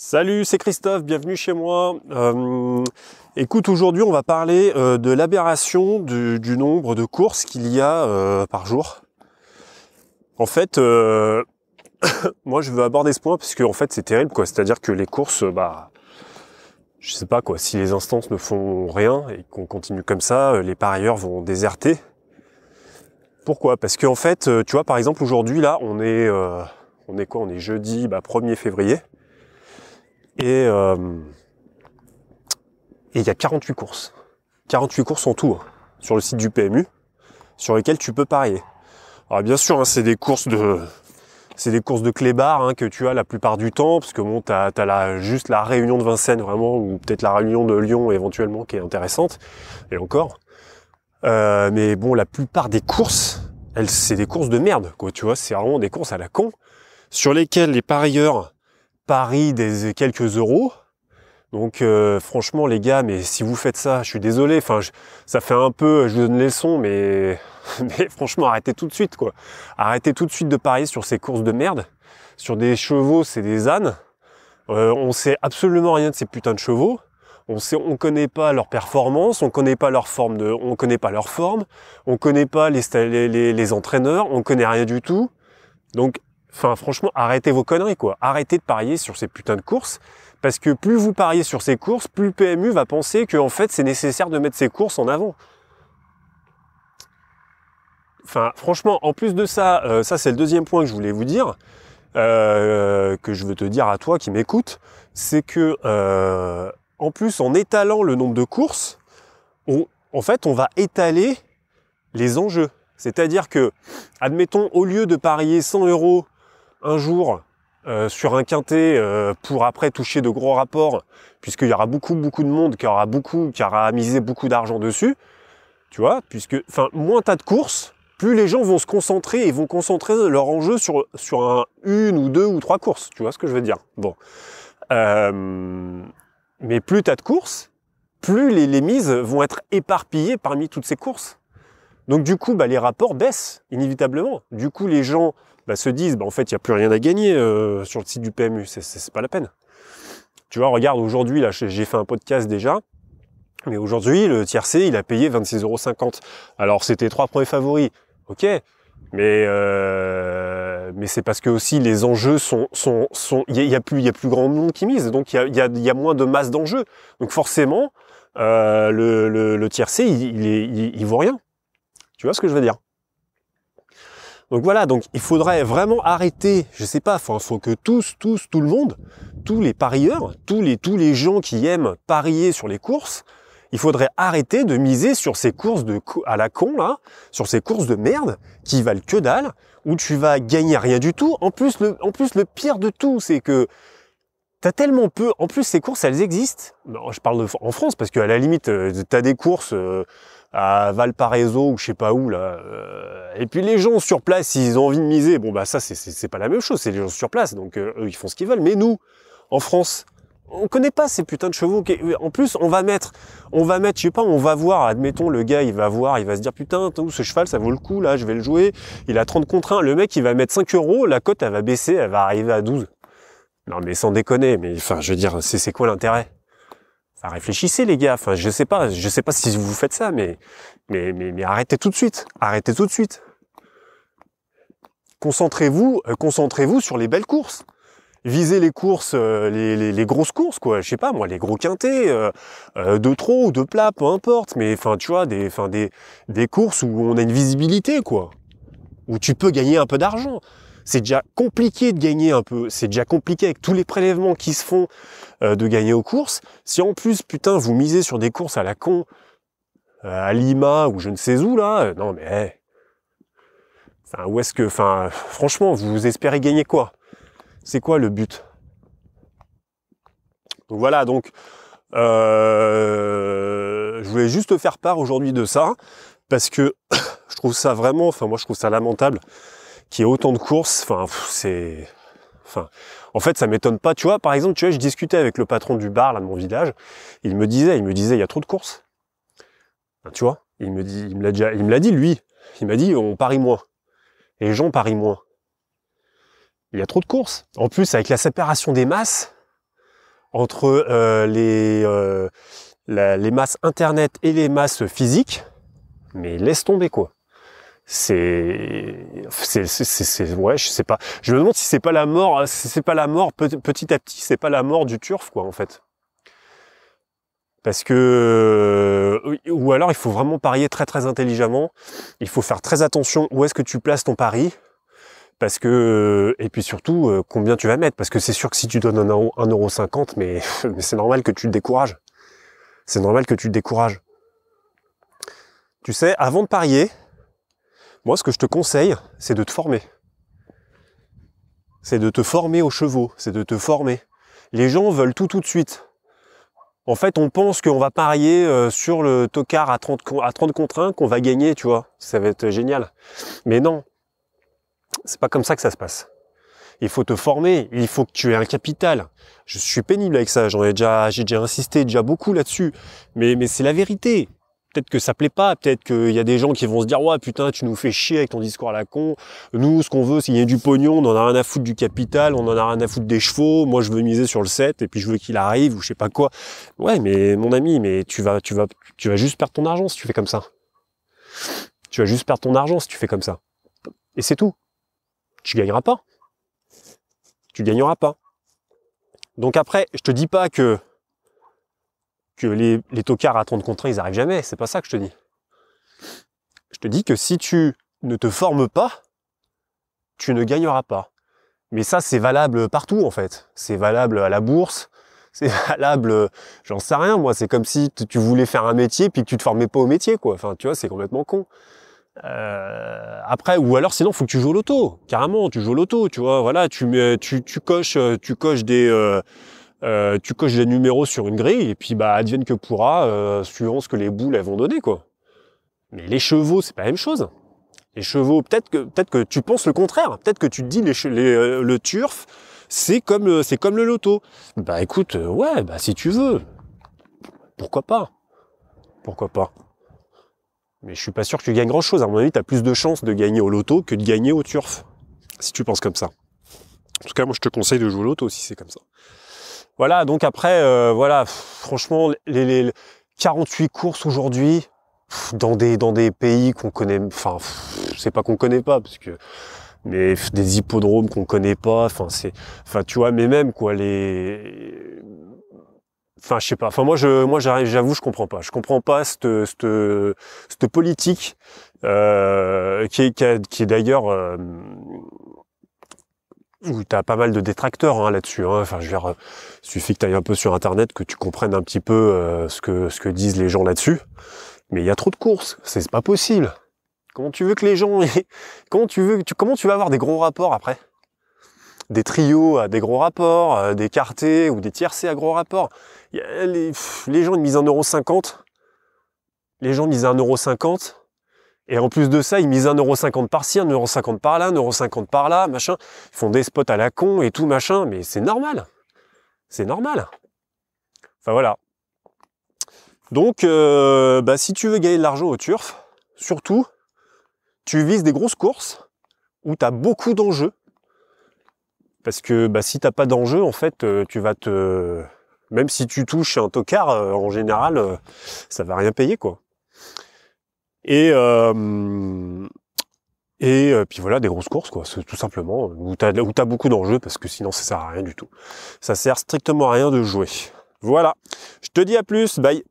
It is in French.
Salut, c'est Christophe, bienvenue chez moi. Écoute, aujourd'hui on va parler de l'aberration du nombre de courses qu'il y a par jour. En fait, moi je veux aborder ce point parce que en fait c'est terrible quoi. C'est-à-dire que les courses, je sais pas quoi, si les instances ne font rien et qu'on continue comme ça, les parieurs vont déserter. Pourquoi? Parce qu'en fait, tu vois, par exemple aujourd'hui là, on est quoi? On est jeudi 1er février. Et il y a 48 courses. 48 courses en tout, hein, sur le site du PMU, sur lesquelles tu peux parier. Alors bien sûr, hein, c'est des courses de clébards hein, que tu as la plupart du temps, parce que bon, t'as juste la Réunion de Vincennes vraiment, ou peut-être la Réunion de Lyon éventuellement qui est intéressante, et encore. Mais bon, la plupart des courses, c'est des courses de merde, quoi, tu vois, c'est vraiment des courses à la con, sur lesquelles les parieurs parient des quelques euros. Donc franchement les gars, mais si vous faites ça, je suis désolé, ça fait un peu, je vous donne les leçons, mais franchement arrêtez tout de suite quoi. Arrêtez tout de suite de parier sur ces courses de merde, sur des chevaux, c'est des ânes. On sait absolument rien de ces putains de chevaux. On connaît pas leur performance, on connaît pas leur forme, on connaît pas les entraîneurs, on connaît rien du tout. Donc franchement, arrêtez vos conneries quoi. Arrêtez de parier sur ces putains de courses. Parce que plus vous pariez sur ces courses, plus le PMU va penser qu'en fait c'est nécessaire de mettre ces courses en avant. Franchement, en plus de ça, ça c'est le deuxième point que je voulais vous dire, que je veux te dire à toi qui m'écoute, c'est que en plus en étalant le nombre de courses, on va étaler les enjeux. C'est-à-dire que, admettons, au lieu de parier 100 € un jour, sur un quintet pour après toucher de gros rapports, puisqu'il y aura beaucoup de monde qui aura misé beaucoup d'argent dessus, tu vois, moins t'as de courses, plus les gens vont se concentrer et vont concentrer leur enjeu sur une ou deux ou trois courses, tu vois ce que je veux dire. Bon, mais plus t'as de courses, plus les mises vont être éparpillées parmi toutes ces courses. Donc du coup, les rapports baissent inévitablement. Du coup, les gens se disent, en fait, il n'y a plus rien à gagner sur le site du PMU, c'est pas la peine. Tu vois, regarde, aujourd'hui, là, j'ai fait un podcast déjà, mais aujourd'hui, le tiercé, il a payé 26,50 €. Alors, c'était 3 premiers favoris, ok, mais c'est parce que aussi les enjeux il y a plus grand monde qui mise, donc il y a moins de masse d'enjeux. Donc forcément, le tiercé, il vaut rien. Tu vois ce que je veux dire? Donc voilà, donc il faudrait vraiment arrêter, je sais pas, faut que tout le monde, tous les parieurs, tous les gens qui aiment parier sur les courses, il faudrait arrêter de miser sur ces courses à la con là, sur ces courses de merde qui valent que dalle, où tu vas gagner rien du tout. En plus le pire de tout, c'est que t'as tellement peu. En plus ces courses elles existent. Non, je parle en France parce qu'à la limite t'as des courses à Valparaiso ou je sais pas où là, et puis les gens sur place ils ont envie de miser, ça c'est pas la même chose, c'est les gens sur place, donc eux ils font ce qu'ils veulent, mais nous en France on connaît pas ces putains de chevaux. En plus on va mettre, je sais pas, on va voir, admettons le gars il va se dire putain ce cheval ça vaut le coup là, je vais le jouer, il a 30 contre 1, le mec il va mettre 5 €, la cote elle va baisser, elle va arriver à 12. Non mais sans déconner, mais je veux dire c'est quoi l'intérêt? Réfléchissez les gars, je sais pas si vous faites ça, mais arrêtez tout de suite, Concentrez-vous sur les belles courses. Visez les courses, les grosses courses, quoi. Je sais pas moi, les gros quintets, de trop ou de plat, peu importe, mais tu vois, des courses où on a une visibilité, quoi. Où tu peux gagner un peu d'argent. C'est déjà compliqué de gagner un peu, c'est déjà compliqué avec tous les prélèvements qui se font de gagner aux courses. Si en plus, putain, vous misez sur des courses à la con, à Lima ou je ne sais où là, non mais, où est-ce que, franchement, vous espérez gagner quoi? C'est quoi le but? Donc voilà, je voulais juste te faire part aujourd'hui de ça, parce que je trouve ça vraiment, moi je trouve ça lamentable qu'il y ait autant de courses, en fait, ça m'étonne pas, tu vois, par exemple, je discutais avec le patron du bar, là, de mon village, il me disait, il y a trop de courses. Tu vois, il me l'a dit, lui, il m'a dit, on parie moins. Et les gens parient moins. Il y a trop de courses. En plus, avec la séparation des masses, entre les masses internet et les masses physiques, mais laisse tomber quoi. Ouais, je sais pas. Je me demande si c'est pas la mort, petit à petit, c'est pas la mort du turf quoi en fait. Parce que, ou alors il faut vraiment parier très très intelligemment. Il faut faire très attention où est-ce que tu places ton pari. Parce que, et puis surtout, combien tu vas mettre. Parce que c'est sûr que si tu donnes 1,50 €, mais c'est normal que tu te décourages. C'est normal que tu te décourages. Tu sais, avant de parier, moi ce que je te conseille, c'est de te former. C'est de te former aux chevaux, c'est de te former. Les gens veulent tout de suite. En fait, on pense qu'on va parier sur le tocard à 30 contre 1, qu'on va gagner, tu vois. Ça va être génial. Mais non, c'est pas comme ça que ça se passe. Il faut te former, il faut que tu aies un capital. Je suis pénible avec ça, j'ai déjà insisté beaucoup là-dessus. Mais c'est la vérité. Peut-être que ça plaît pas, peut-être qu'il y a des gens qui vont se dire « Ouais, putain, tu nous fais chier avec ton discours à la con. Nous, ce qu'on veut, c'est qu'il y ait du pognon, on en a rien à foutre du capital, on en a rien à foutre des chevaux. Moi, je veux miser sur le 7, et puis je veux qu'il arrive, ou je sais pas quoi. » Ouais, mais mon ami, mais tu vas juste perdre ton argent si tu fais comme ça. Tu vas juste perdre ton argent si tu fais comme ça. Et c'est tout. Tu gagneras pas. Tu gagneras pas. Donc après, je te dis pas que les tocards à 30 contre 1, ils arrivent jamais. C'est pas ça que je te dis. Je te dis que si tu ne te formes pas, tu ne gagneras pas. Mais ça, c'est valable partout, en fait. C'est valable à la bourse. C'est valable, j'en sais rien, moi. C'est comme si tu voulais faire un métier puis que tu te formais pas au métier, quoi. Enfin, tu vois, c'est complètement con. Après, ou alors sinon, faut que tu joues au loto. Carrément, tu joues au loto, tu vois. Voilà, tu coches des numéros sur une grille et puis bah advienne que pourra, suivant ce que les boules elles vont donner quoi. Mais les chevaux c'est pas la même chose. Les chevaux peut-être que tu penses le contraire. Peut-être que tu te dis le turf c'est comme le loto. Bah écoute ouais bah si tu veux pourquoi pas. Mais je suis pas sûr que tu gagnes grand chose. À mon avis, tu as plus de chances de gagner au loto que de gagner au turf. Si tu penses comme ça. En tout cas, moi je te conseille de jouer au loto si c'est comme ça. Voilà, donc après, voilà, franchement, les 48 courses aujourd'hui, dans des pays qu'on connaît, enfin, c'est pas qu'on connaît pas, parce que, mais des hippodromes qu'on connaît pas, enfin, tu vois, mais même, quoi, enfin, je sais pas, enfin, moi, j'avoue, je comprends pas cette politique, qui est d'ailleurs, où t'as pas mal de détracteurs hein, là-dessus. Hein. Enfin, je veux dire, il suffit que tu ailles un peu sur Internet, que tu comprennes un petit peu ce que disent les gens là-dessus. Mais il y a trop de courses, c'est pas possible. Comment tu veux que les gens... comment tu vas avoir des gros rapports après? Des trios à des gros rapports, des quartés ou des tiercés à gros rapports. Les gens ils misent 1,50 €. Les gens misent 1,50 €. Et en plus de ça, ils misent 1,50 € par-ci, 1,50 € par-là, 1,50 € par-là, machin. Ils font des spots à la con et tout, machin. Mais c'est normal. C'est normal. Enfin, voilà. Donc, si tu veux gagner de l'argent au turf, surtout, tu vises des grosses courses où tu as beaucoup d'enjeux. Parce que si tu n'as pas d'enjeu, en fait, tu vas te... Même si tu touches un tocard, en général, ça va rien payer, quoi. Et puis voilà, des grosses courses, quoi, c'est tout simplement, où t'as beaucoup d'enjeux, parce que sinon ça sert à rien du tout. Ça sert strictement à rien de jouer. Voilà, je te dis à plus, bye.